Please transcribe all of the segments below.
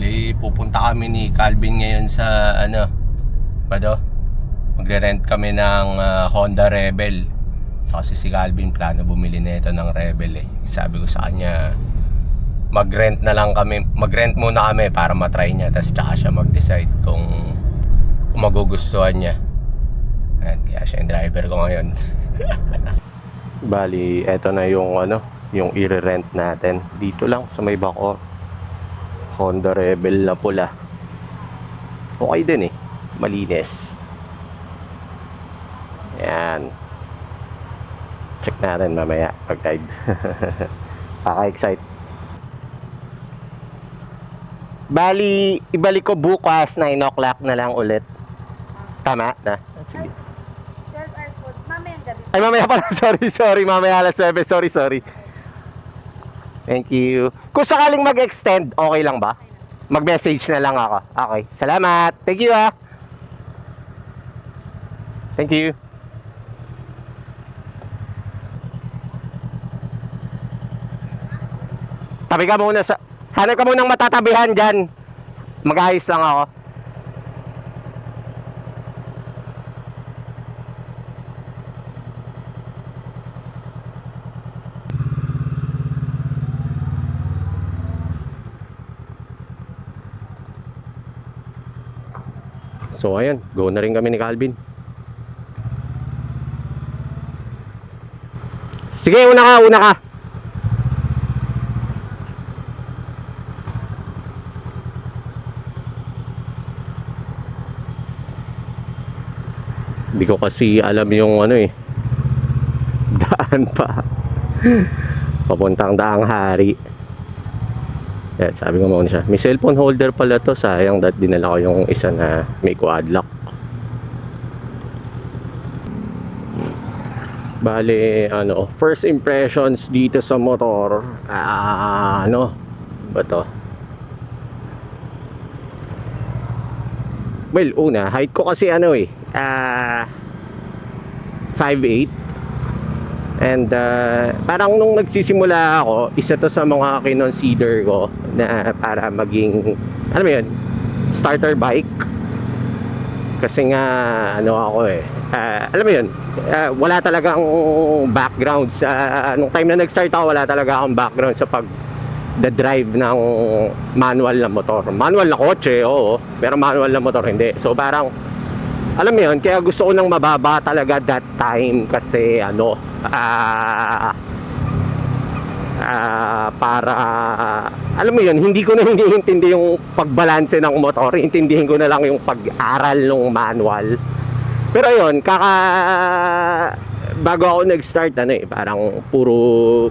Bali, pupunta kami ni Calvin ngayon sa magre-rent kami ng Honda Rebel. Kasi si Calvin plano bumili nito ng Rebel eh. Sabi ko sa kanya, mag-rent muna kami para matry niya, tapos tsaka siya mag-decide kung magugustuhan niya. Ayan, kaya siya yung driver ko ngayon. Bali, eto na yung yung i-rent natin. Dito lang sa may Bacoor. Honda Rebel na pula. Okay din eh. Malinis. Yan. Check natin mamaya pag-ride. Kaka-excite. Bali, ibalik ko bukas 9 o'clock na lang ulit. Tama na? Sige. 12 hours po. Mamayang gabi. Ay, mamaya pala. Sorry. Mamaya alas 9. Sorry. Thank you. Kung sakaling mag-extend, okay lang ba? Mag-message na lang ako. Okay. Salamat. Thank you ah. Thank you. Tabi ka muna sa... Hanap ka munang matatabihan dyan. Mag-ayos lang ako. So ayun, go na rin kami ni Calvin. Sige, una ka. Hindi ko kasi alam yung daan pa. Papuntang Daang Hari. Yeah, sabi ko muna siya, may cellphone holder pala to, sayang that dinala ko yung isa na may quad lock. Bale, first impressions dito sa motor, ba to? Well, una, height ko kasi 5'8". And parang nung nagsisimula ako, isa to sa mga kinonsider ko na para maging, alam mo yun, starter bike. Kasi nga, alam mo yun, wala talagang background sa, nung time na nag-start ako, wala talaga akong background sa pag-drive ng manual na motor. Manual na kotse, oo, pero manual na motor, hindi. So parang, alam mo yun, kaya gusto ko nang mababa talaga that time kasi para alam mo yun, hindi ko na iniintindi yung pagbalanse ng motor, intindihin ko na lang yung pag-aral ng manual. Pero yun, bago ako nag-start, parang puro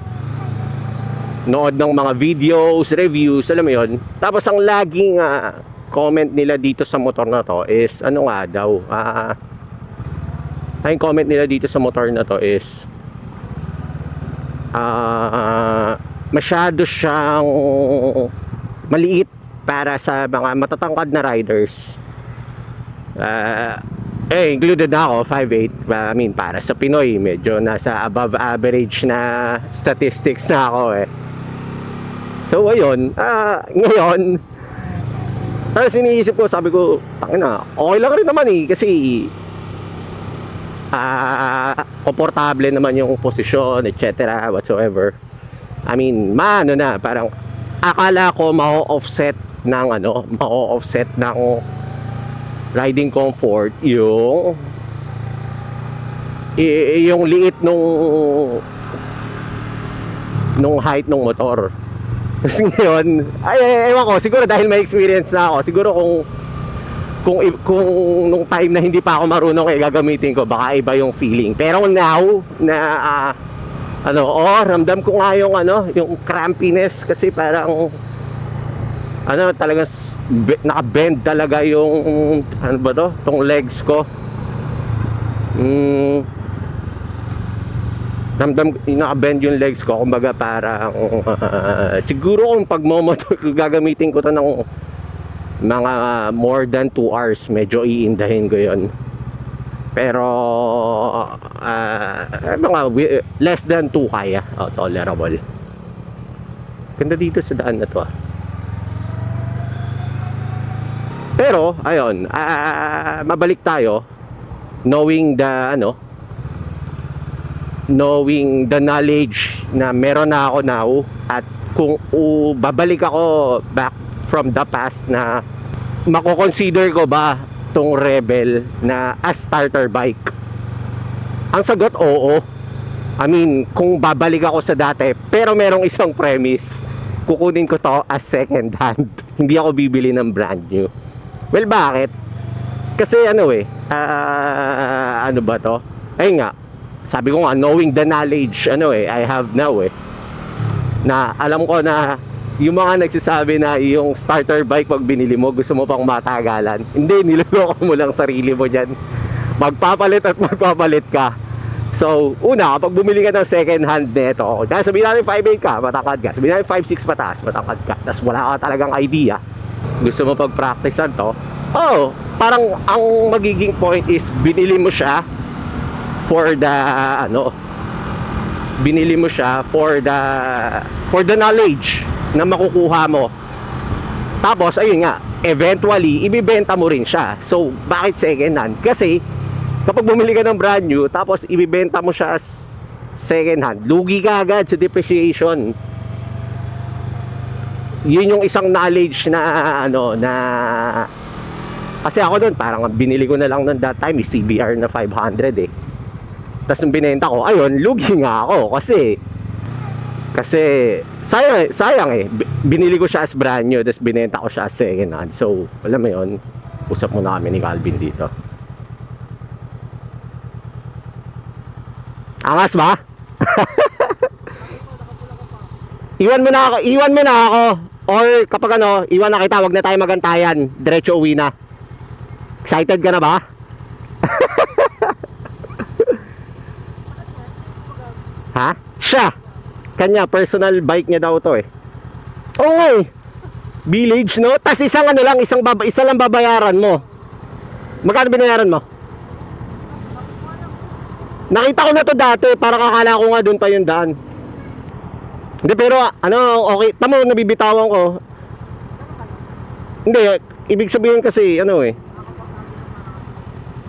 nood ng mga videos, reviews, alam mo yun. Tapos ang laging comment nila dito sa motor na to is ang comment nila dito sa motor na to is masyado siyang maliit para sa mga matatangkad na riders. Included na ako, 5'8". I mean, para sa Pinoy, medyo nasa above average na statistics na ako eh. So ayun, ngayon tapos iniisip ko, sabi ko, okay lang rin naman eh, kasi komportable naman yung posisyon, etc. whatsoever. I mean, parang akala ko ma-offset ng riding comfort yung liit nung height ng motor. Kasi ngayon, ewan ko, siguro dahil may experience na ako, siguro kung nung time na hindi pa ako marunong gagamitin ko, baka iba yung feeling. Pero now na ramdam ko nga yung crampiness, kasi parang talaga naka-bend talaga yung tong legs ko. Ramdam, naka-bend yung legs ko, kumbaga parang siguro kung pagmomotor gagamitin ko to ng mga more than 2 hours, medyo iindahin ko yon. Pero mga less than 2 kaya, tolerable. Ganda dito sa daan na to Pero ayun, mabalik tayo knowing the knowing the knowledge na meron na ako now, at kung babalik ako back from the past, na mako-consider ko ba tong Rebel na as starter bike? Ang sagot, oo. I mean, kung babalik ako sa dati, pero merong isang premise, kukunin ko to as second hand. Hindi ako bibili ng brand new. Well, bakit? Kasi ano ano ba to? Ayun nga, sabi ko nga, knowing the knowledge I have now, na alam ko na yung mga nagsasabi na yung starter bike pag binili mo, gusto mo pang matagalan. Hindi, niloloko mo lang sarili mo dyan. Magpapalit at magpapalit ka. So, una, kapag bumili ka ng second hand nito, dahil sabihin natin 5'8 ka, matangkad ka. Sabihin natin 5'6 pataas, matangkad ka. Tapos wala ka talagang idea, gusto mo pag-practicean to, parang ang magiging point is, binili mo siya for the binili mo siya for the knowledge na makukuha mo. Tapos ayun nga, eventually ibibenta mo rin siya. So bakit second hand? Kasi kapag bumili ka ng brand new tapos ibibenta mo siya as second hand, lugi ka agad sa depreciation. Yun yung isang knowledge na na kasi ako doon, parang binili ko na lang noon that time is CBR na 500 Tapos nung binenta ko, ayun, lugi nga ako kasi sayang binili ko siya as brand new, tapos binenta ko siya as second hand. So alam mo yun, usap muna kami ni Calvin dito. Angas ba? Iwan mo na ako, or kapag iwan na kita, wag na tayo magantayan, diretso uwi na. Excited ka na ba? Ha? Siya. Kanya, personal bike niya daw to Oo Village, no? Tas isa lang babayaran mo. Magkano binayaran mo? Nakita ko na to dati, parang akala ko nga doon pa yung daan. Hindi, pero okay. Tamo, nabibitawan ko. Hindi, ibig sabihin kasi,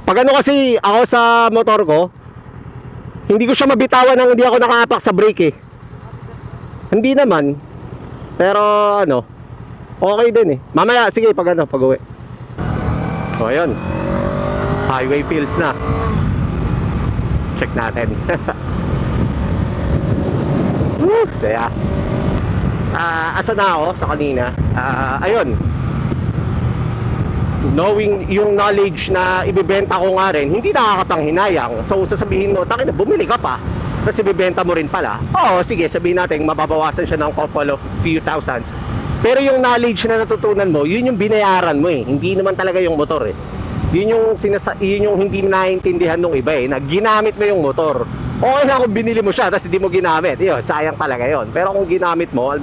pag kasi ako sa motor ko, hindi ko siya mabitawan nang hindi ako nakahapak sa brake Hindi naman. Pero okay din Mamaya, sige, pag uwi. O, ayun. Highway feels na. Check natin. Woo, saya. Asa na ako sa kanina. Ayun. Knowing yung knowledge na ibibenta ko nga rin, hindi nakakapanghinayang. So sasabihin mo, takin na, bumili ka pa, tapos ibibenta mo rin pala. Oo, sige, sabihin natin mababawasan siya ng couple of few thousands. Pero yung knowledge na natutunan mo, yun yung binayaran mo Hindi naman talaga yung motor Yun yung hindi naiintindihan nung iba na ginamit mo yung motor. Okay na kung binili mo siya tapos hindi mo ginamit, sayang talaga yon. Pero kung ginamit mo,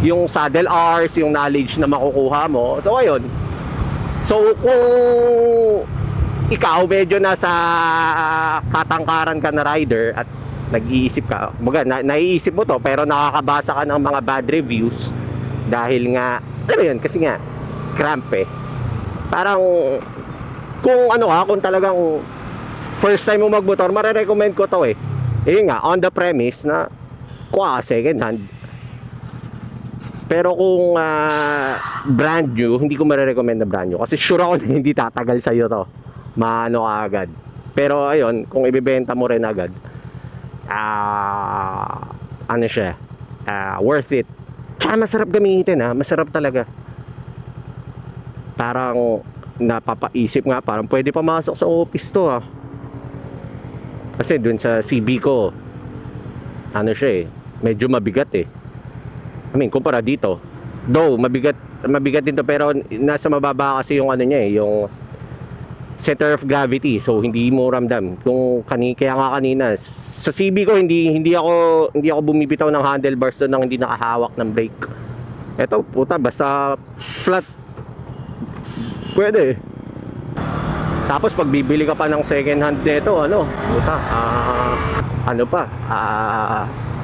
yung saddle hours, yung knowledge na makukuha mo, so ayun. So kung ikaw medyo nasa katangkaran ka na rider at nag-iisip ka, naiisip mo to pero nakakabasa ka ng mga bad reviews dahil nga, alam mo yun, kasi nga cramp parang kung kung talagang first time mo magmotor, marerecommend ko to yun nga, on the premise na kuha second hand. Pero kung brand new, hindi ko marerecommend na brand new kasi sure ako na hindi tatagal sa'yo to, ka agad. Pero ayun, kung ibibenta mo rin agad, siya, worth it. Tsaka masarap gamitin masarap talaga. Parang napapaisip nga, parang pwede pamasok sa office to kasi dun sa CB ko siya medyo mabigat I mean, kumpara dito, though mabigat din to, pero nasa mababa kasi yung yung center of gravity, so hindi mo ramdam. Kaya nga kanina sa CB ko, hindi ako bumibitaw ng handlebars doon nang hindi nakahawak ng brake. Eto, puta, basta flat pwede Tapos pag bibili ka pa ng second hand nito, puta,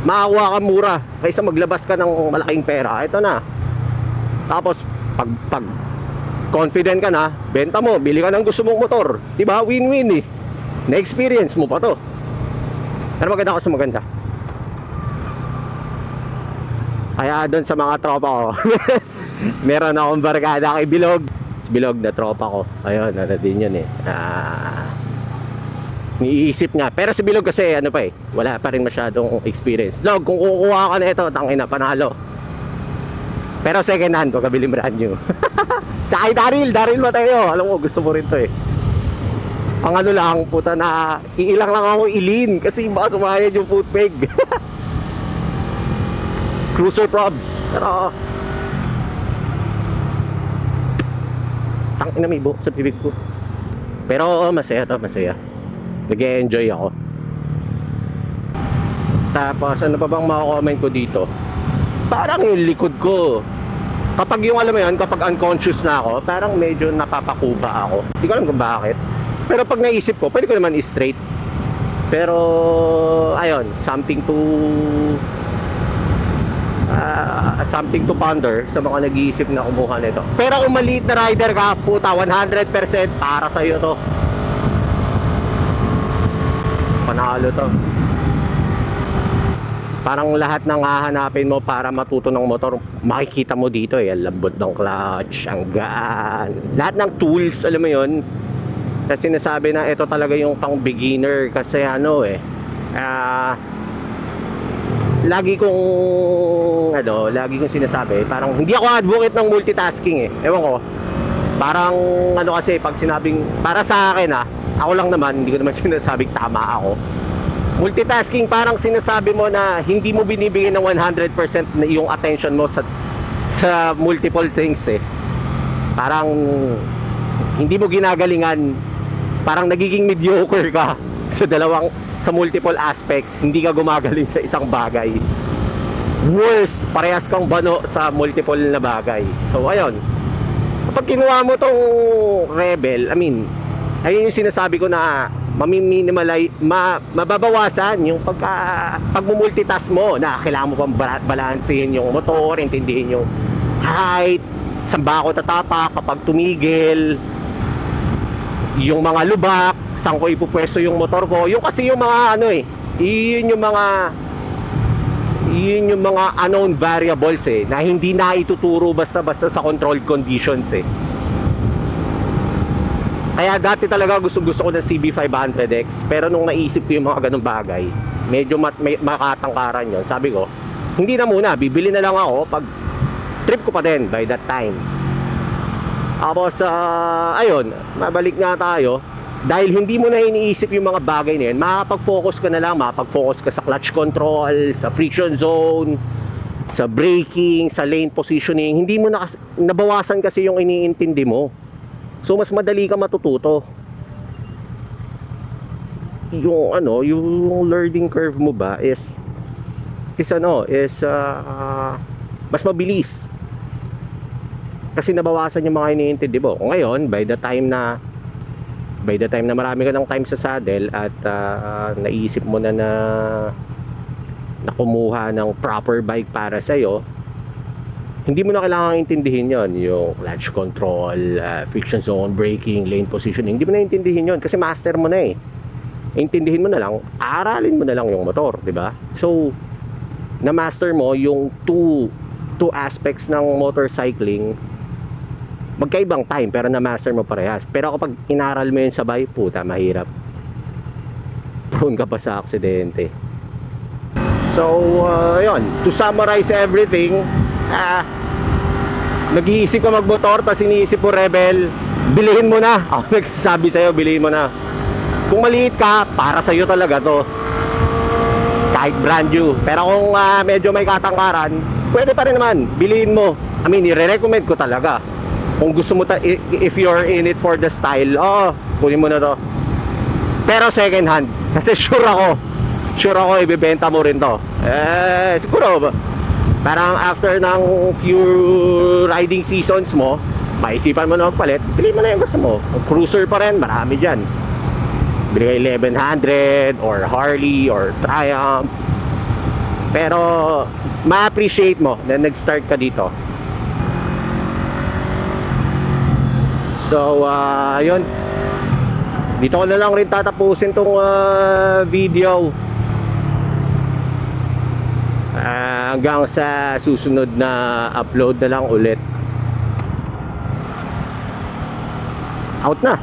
makakuha ka mura kaysa maglabas ka ng malaking pera. Ito na. Tapos pag confident ka na, benta mo, bili ka ng gusto mong motor. Diba? Win-win eh. Na-experience mo pa to. Pero maganda ako sa maganda. Kaya doon sa mga tropa ko, meron akong barkada kay Bilog. Bilog na tropa ko. Ayun, ano din yun eh. Niisip nga. Pero si Bilog kasi ano pa eh, wala pa rin masyadong experience. Log, kung kukuha ka na ito, tangina, panalo. Pero second hand, huwag kabili brand new. Tsaka kay Daryl Mateo. Alam mo, gusto mo rin to eh. Ang ano lang, puta na, iilang lang ako ilin kasi baka sumayad yung foot peg. Cruiser probs. Pero, tangina, may buhok sa bibig ko. Pero masaya to, masaya. Nag-e-enjoy ako. Tapos, ano pa bang mako-comment ko dito? Parang yung likod ko, kapag yung alam mo yun, kapag unconscious na ako, parang medyo napapakuba ako. Hindi ko alam kung bakit. Pero pag naisip ko, pwede ko naman i-straight. Pero ayun, something to ponder sa mga nag-iisip na kumuha nito. Pero kung maliit na rider ka, puta, 100% para sa'yo to. Panalo to. Parang lahat ng hahanapin mo para matuto ng motor, makikita mo dito eh. Ang lambot ng clutch, ang gaan. Lahat ng tools, alam mo yun. Kasi sinasabi na ito talaga yung pang beginner. Kasi ano eh, lagi kong sinasabi, parang hindi ako advocate ng multitasking eh. Ewan ko. Parang ano kasi, pag sinabing, para sa akin ako lang naman, hindi ko naman sinasabing tama ako. Multitasking, parang sinasabi mo na hindi mo binibigyan ng 100% na yung attention mo sa multiple things eh. Parang hindi mo ginagalingan, parang nagiging mediocre ka sa multiple aspects, hindi ka gumagaling sa isang bagay. Worse, parehas kang bano sa multiple na bagay. So ayun, kapag kinuha mo tong Rebel, ayun yung sinasabi ko na mababawasan yung pagmumultitask mo na kailangan mo pang balansehin yung motor, intindihin yung height, saan ba ako tatapak kapag tumigil, yung mga lubak, saan ko ipupwesto yung motor ko, yung kasi yung mga yun yung mga unknown variables eh, na hindi na ituturo basta-basta sa controlled conditions eh. Kaya dati talaga gusto ko ng CB500X, pero nung naisip ko yung mga ganung bagay, medyo makatangkaran yun. Sabi ko, hindi na muna, bibili na lang ako pag trip ko pa din by that time. Tapos ayun, mabalik nga tayo. Dahil hindi mo na iniisip yung mga bagay na yun, makakapag-focus ka na lang, makakapag-focus ka sa clutch control, sa friction zone, sa braking, sa lane positioning. Hindi mo na nabawasan kasi yung iniintindi mo. So mas madali ka matututo. Yung learning curve mo ba is mas mabilis. Kasi nabawasan yung mga iniintindi mo. Ngayon, by the time na marami ka ng time sa saddle at naisip mo na kumuha ng proper bike para sa'yo, hindi mo na kailangan intindihin yon, yung clutch control, friction zone, braking, lane positioning. Hindi mo na intindihin yon kasi master mo na eh. Intindihin mo na lang, aralin mo na lang yung motor, di ba? So, na-master mo yung two aspects ng motorcycling, magkaibang time pero na-master mo parehas. Pero kapag inaral mo yun sabay, puta, mahirap. Prone ka pa sa aksidente. So, yun. To summarize everything, nag-iisip ka magmotor, tapos iniisip mo Rebel, bilihin mo na. Ako nagsasabi sa'yo, bilihin mo na. Kung maliit ka, para sa'yo talaga to. Kahit brand new. Pero kung medyo may katangkaran, pwede pa rin naman, bilihin mo. I-recommend ko talaga. Kung gusto mo, if you're in it for the style, kunin mo na to. Pero second hand, kasi sure ako ibibenta mo rin to. Siguro parang after ng few riding seasons mo, maisipan mo na magpalit, bili mo na yung gusto mo. Cruiser pa rin, marami dyan. Bili ka 1100 or Harley or Triumph. Pero ma-appreciate mo na nag-start ka dito. So, yun. Dito ko na lang rin tatapusin tong video. Hanggang sa susunod na upload na lang ulit. Out na.